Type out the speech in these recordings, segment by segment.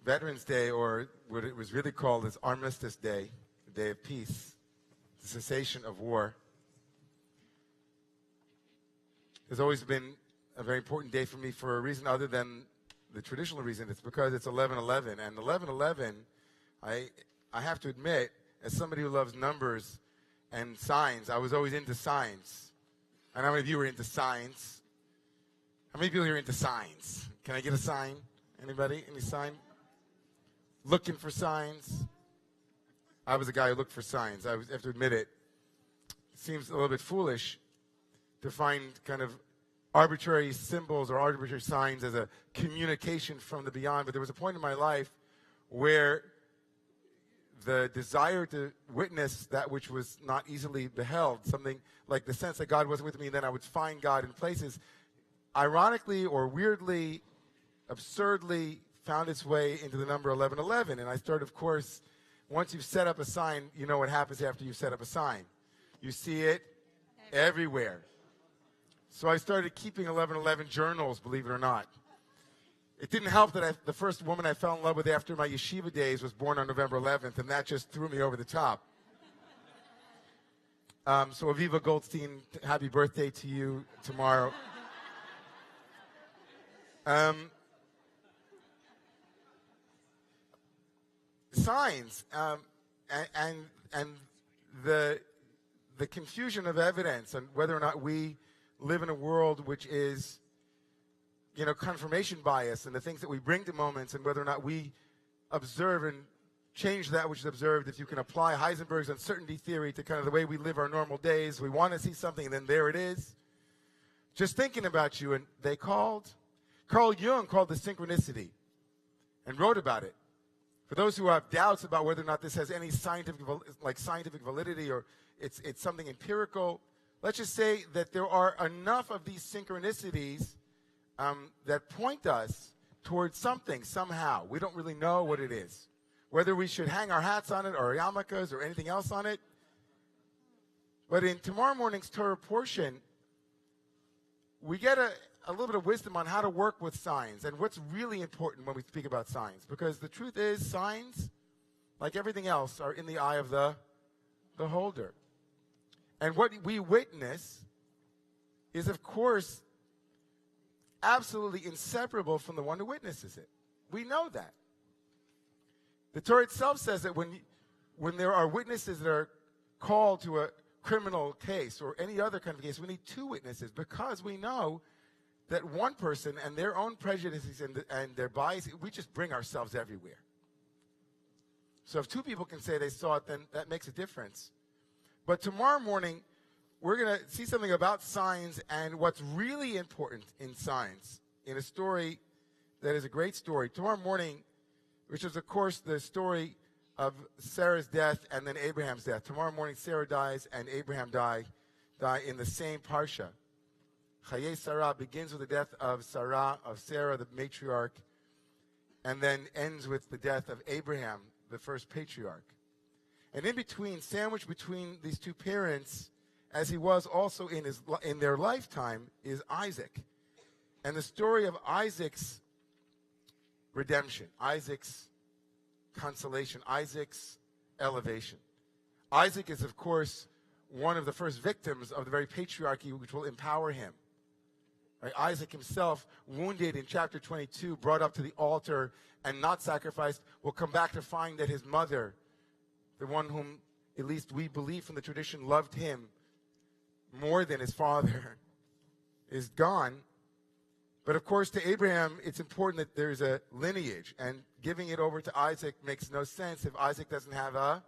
Veterans Day, or what it was really called as Armistice Day, the Day of Peace, the cessation of war, has always been a very important day for me for a reason other than the traditional reason. It's because it's 11/11, and 11/11, I have to admit, as somebody who loves numbers and signs, I was always into signs. And how many of you are into signs? How many people here are into signs? Can I get a sign? Anybody? Any sign? Looking for signs? I was a guy who looked for signs. I have to admit it. It seems a little bit foolish to find kind of arbitrary symbols or arbitrary signs as a communication from the beyond. But there was a point in my life where the desire to witness that which was not easily beheld, something like the sense that God wasn't with me, and then I would find God in places, ironically or weirdly, absurdly, found its way into the number 11/11. And I started, of course, once you've set up a sign, you know what happens after you've set up a sign. You see it everywhere. So I started keeping 11/11 journals, believe it or not. It didn't help that the first woman I fell in love with after my yeshiva days was born on November 11th, and that just threw me over the top. So Aviva Goldstein, happy birthday to you tomorrow. Signs and the confusion of evidence and whether or not we live in a world which is, confirmation bias and the things that we bring to moments, and whether or not we observe and change that which is observed. If you can apply Heisenberg's uncertainty theory to kind of the way we live our normal days, we want to see something and then there it is. Just thinking about you, and Carl Jung called the synchronicity and wrote about it. For those who have doubts about whether or not this has any scientific validity or it's something empirical, let's just say that there are enough of these synchronicities that point us towards something somehow. We don't really know what it is. Whether we should hang our hats on it or yarmulkes or anything else on it. But in tomorrow morning's Torah portion, we get a little bit of wisdom on how to work with signs and what's really important when we speak about signs. Because the truth is, signs, like everything else, are in the eye of the holder. And what we witness is, of course, absolutely inseparable from the one who witnesses it. We know that. The Torah itself says that when there are witnesses that are called to a criminal case or any other kind of case, we need two witnesses, because we know that one person and their own prejudices and their bias, we just bring ourselves everywhere. So if two people can say they saw it, then that makes a difference. But tomorrow morning, we're going to see something about signs and what's really important in signs, in a story that is a great story. Tomorrow morning, which is, of course, the story of Sarah's death and then Abraham's death. Tomorrow morning, Sarah dies and Abraham die in the same parsha. Chayei Sarah begins with the death of Sarah, the matriarch, and then ends with the death of Abraham, the first patriarch. And in between, sandwiched between these two parents, as he was also in their lifetime, is Isaac. And the story of Isaac's redemption, Isaac's consolation, Isaac's elevation. Isaac is, of course, one of the first victims of the very patriarchy which will empower him. Right? Isaac himself, wounded in chapter 22, brought up to the altar and not sacrificed, will come back to find that his mother, the one whom at least we believe from the tradition loved him more than his father, is gone. But of course, to Abraham, it's important that there's a lineage, and giving it over to Isaac makes no sense if Isaac doesn't have a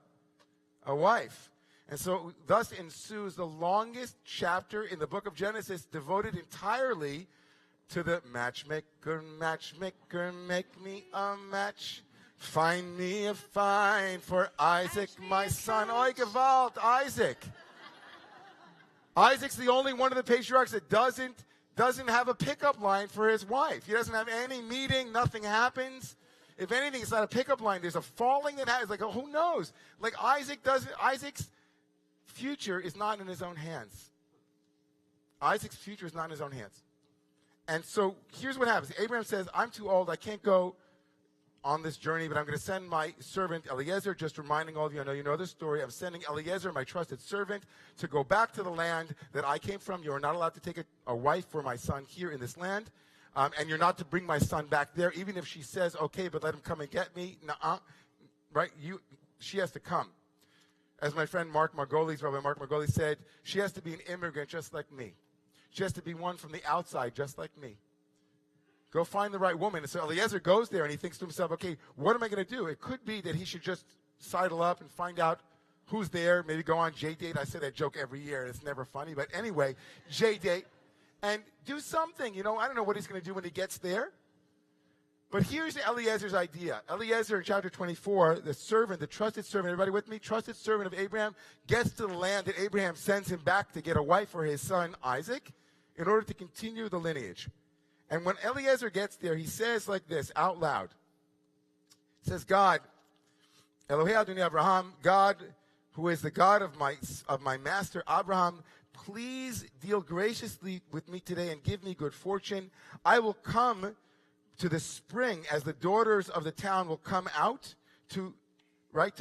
wife. And so thus ensues the longest chapter in the book of Genesis, devoted entirely to the matchmaker, make me a match. Find me a find for Isaac, my son. Oy Gewalt, Isaac. Isaac's the only one of the patriarchs that doesn't have a pickup line for his wife. He doesn't have any meeting. Nothing happens. If anything, it's not a pickup line. There's a falling that happens. Like, who knows? Like, Isaac's future is not in his own hands. Isaac's future is not in his own hands. And so here's what happens. Abraham says, I'm too old. I can't go on this journey, but I'm going to send my servant Eliezer, just reminding all of you, I know you know this story. I'm sending Eliezer, my trusted servant, to go back to the land that I came from. You are not allowed to take a wife for my son here in this land, and you're not to bring my son back there, even if she says, okay, but let him come and get me. Nuh-uh. Right? She has to come. As my friend Rabbi Mark Margoli said, she has to be an immigrant just like me. She has to be one from the outside just like me. Go find the right woman. And so Eliezer goes there and he thinks to himself, okay, what am I going to do? It could be that he should just sidle up and find out who's there, maybe go on J-date. I say that joke every year and it's never funny, but anyway, J-date, and do something. I don't know what he's going to do when he gets there. But here's Eliezer's idea. Eliezer in chapter 24, the servant, the trusted servant, everybody with me? Trusted servant of Abraham, gets to the land that Abraham sends him back to get a wife for his son Isaac in order to continue the lineage. And when Eliezer gets there, he says like this out loud. He says, God, Elohei Adonai Abraham, God who is the God of my master Abraham, please deal graciously with me today and give me good fortune. I will come to the spring as the daughters of the town will come out to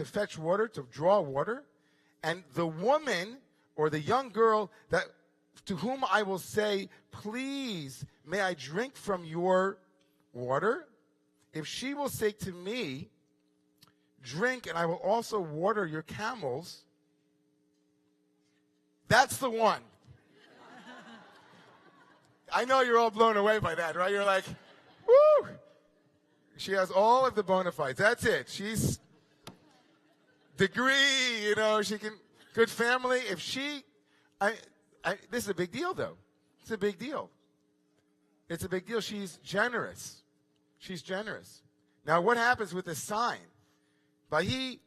fetch water, to draw water. And the woman or the young girl to whom I will say, please, may I drink from your water? If she will say to me, drink, and I will also water your camels, that's the one. I know you're all blown away by that, right? You're like, woo! She has all of the bona fides. That's it. She's degree, she can, good family. If she, this is a big deal, though. It's a big deal. It's a big deal. She's generous. She's generous. Now, what happens with the sign? He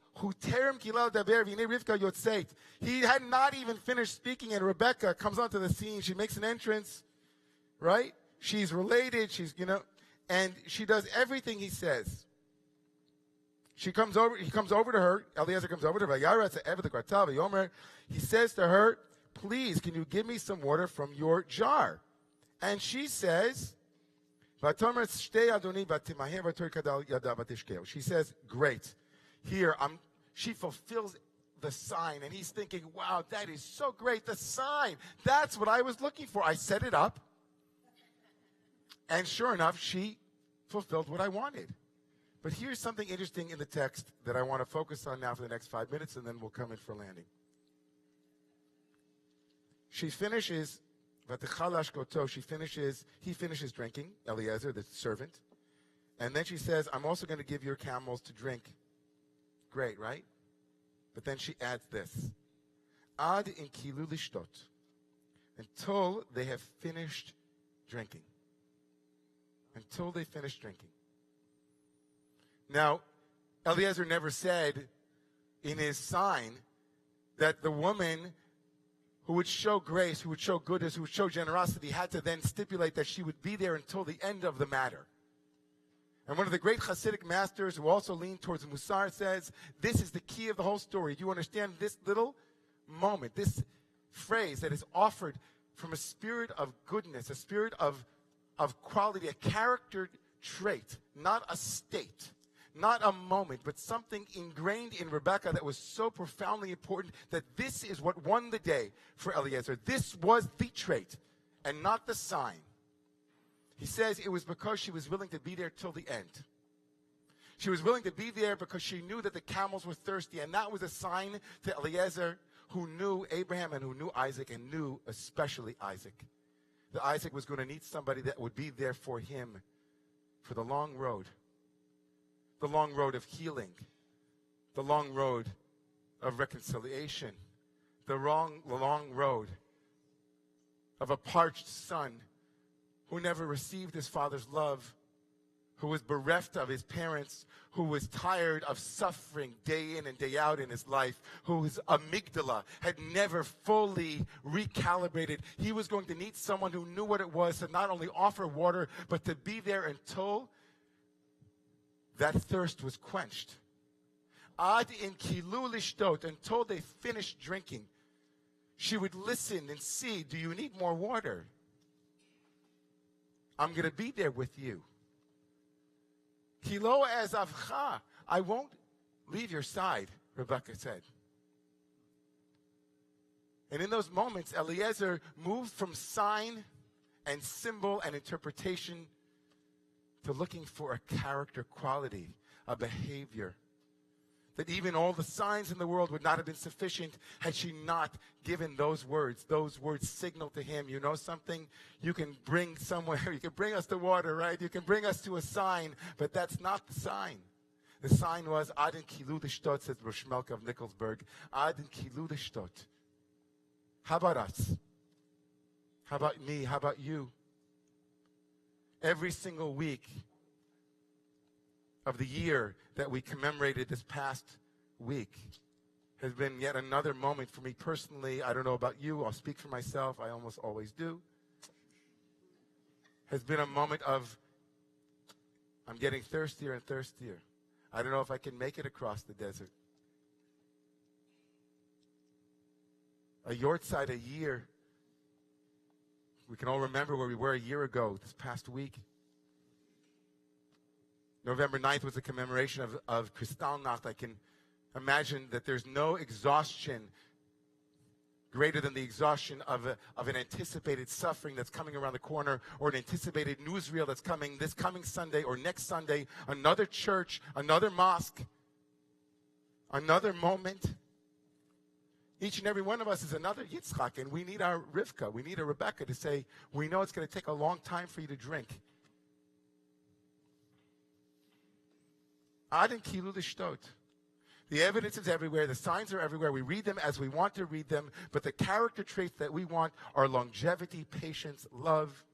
had not even finished speaking, and Rebecca comes onto the scene. She makes an entrance, right? She's related. And she does everything he says. He comes over to her. Eliezer comes over to her. He says to her, please, can you give me some water from your jar? And she says, she says, great. Here, she fulfills the sign. And he's thinking, wow, that is so great. The sign. That's what I was looking for. I set it up. And sure enough, she fulfilled what I wanted. But here's something interesting in the text that I want to focus on now for the next 5 minutes, and then we'll come in for landing. He finishes drinking, Eliezer, the servant. And then she says, I'm also going to give your camels to drink. Great, right? But then she adds this. Ad in kilu lishtot. Until they have finished drinking. Until they finish drinking. Now, Eliezer never said in his sign that the woman who would show grace, who would show goodness, who would show generosity, had to then stipulate that she would be there until the end of the matter. And one of the great Hasidic masters who also leaned towards Musar says, this is the key of the whole story. Do you understand this little moment, this phrase that is offered from a spirit of goodness, a spirit of quality, a character trait, not a state, not a moment, but something ingrained in Rebecca that was so profoundly important that this is what won the day for Eliezer. This was the trait and not the sign. He says it was because she was willing to be there till the end. She was willing to be there because she knew that the camels were thirsty, and that was a sign to Eliezer, who knew Abraham and who knew Isaac and knew especially Isaac. That Isaac was going to need somebody that would be there for him for the long road of healing, the long road of reconciliation, the long road of a parched son who never received his father's love, who was bereft of his parents, who was tired of suffering day in and day out in his life, whose amygdala had never fully recalibrated. He was going to need someone who knew what it was to not only offer water, but to be there until that thirst was quenched. Ad in kilu lishtot, until they finished drinking. She would listen and see, do you need more water? I'm going to be there with you. Ki lo ezavcha. I won't leave your side, Rebekah said. And in those moments, Eliezer moved from sign and symbol and interpretation to looking for a character quality, a behavior. That even all the signs in the world would not have been sufficient had she not given those words. Those words signal to him, you know something? You can bring somewhere, you can bring us to water, right? You can bring us to a sign, but that's not the sign. The sign was, Adin Kilu the Shtot, says Roshmelka of Nicholsburg. Adin Kilu the Shtot. How about us? How about me? How about you? Every single week of the year that we commemorated this past week has been yet another moment for me personally. I don't know about you. I'll speak for myself. I almost always do. Has been a moment of, I'm getting thirstier and thirstier. I don't know if I can make it across the desert. A yortzeit a year. We can all remember where we were a year ago, this past week. November 9th was a commemoration of Kristallnacht. I can imagine that there's no exhaustion greater than the exhaustion of an anticipated suffering that's coming around the corner, or an anticipated newsreel that's coming this coming Sunday or next Sunday, another church, another mosque, another moment. Each and every one of us is another Yitzchak, and we need our Rivka, we need a Rebecca to say, we know it's going to take a long time for you to drink. Adin Kilu L'Shtot. The evidence is everywhere. The signs are everywhere. We read them as we want to read them. But the character traits that we want are longevity, patience, love,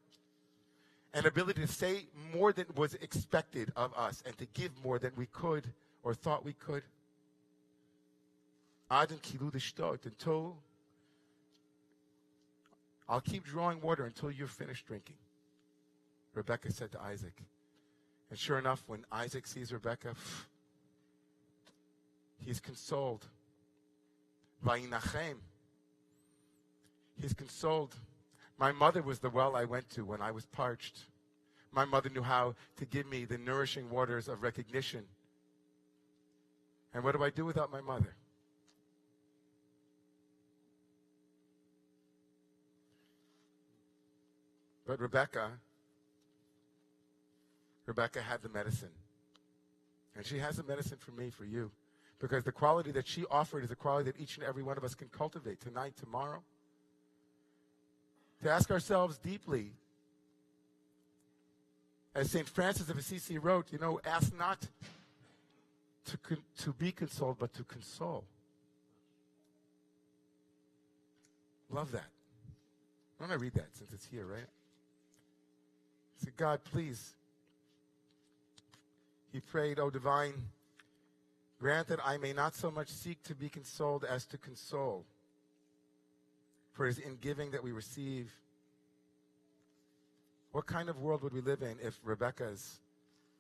and ability to say more than was expected of us and to give more than we could or thought we could. Adin Kilu L'Shtot. Until I'll keep drawing water until you're finished drinking, Rebekah said to Isaac. And sure enough, when Isaac sees Rebekah, he's consoled. Vayinachem. He's consoled. My mother was the well I went to when I was parched. My mother knew how to give me the nourishing waters of recognition. And what do I do without my mother? But Rebekah had the medicine. And she has the medicine for me, for you. Because the quality that she offered is a quality that each and every one of us can cultivate tonight, tomorrow. To ask ourselves deeply, as St. Francis of Assisi wrote, ask not to be consoled, but to console. Love that. Why don't I read that since it's here, right? Say, God, please. He prayed, O divine, grant that I may not so much seek to be consoled as to console. For it is in giving that we receive. What kind of world would we live in if Rebekah's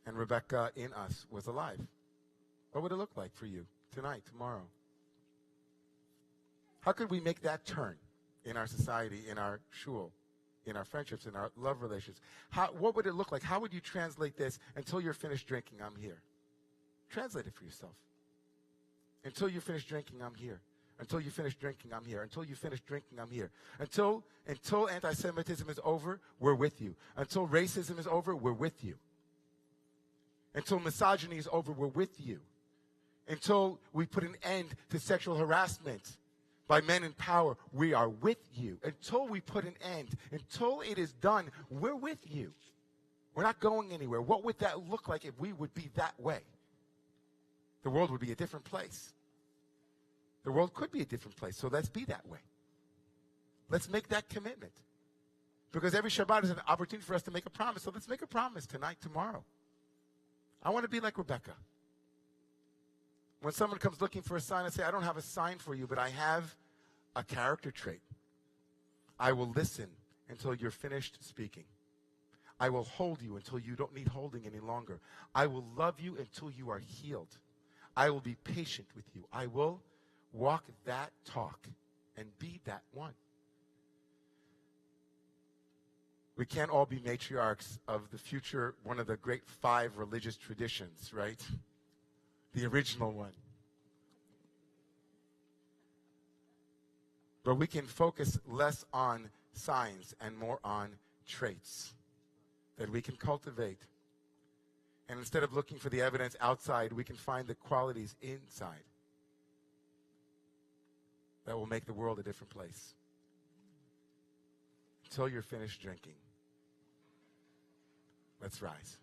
and Rebekah in us was alive? What would it look like for you tonight, tomorrow? How could we make that turn in our society, in our shul, in our friendships, in our love relations? What would it look like? How would you translate this? Until you're finished drinking, I'm here. Translate it for yourself. Until you finish drinking, I'm here. Until you finish drinking, I'm here. Until you finish drinking, I'm here. Until anti-Semitism is over, we're with you. Until racism is over, we're with you. Until misogyny is over, we're with you. Until we put an end to sexual harassment by men in power, we are with you. Until we put an end, until it is done, we're with you. We're not going anywhere. What would that look like if we would be that way? The world would be a different place. The world could be a different place, so let's be that way. Let's make that commitment. Because every Shabbat is an opportunity for us to make a promise, so let's make a promise tonight, tomorrow. I want to be like Rebekah. When someone comes looking for a sign, I say, I don't have a sign for you, but I have a character trait. I will listen until you're finished speaking. I will hold you until you don't need holding any longer. I will love you until you are healed. I will be patient with you. I will walk that talk and be that one. We can't all be matriarchs of the future, one of the great 5 religious traditions, right? The original one. But we can focus less on signs and more on traits that we can cultivate. And instead of looking for the evidence outside, we can find the qualities inside that will make the world a different place. Until you're finished drinking, let's rise.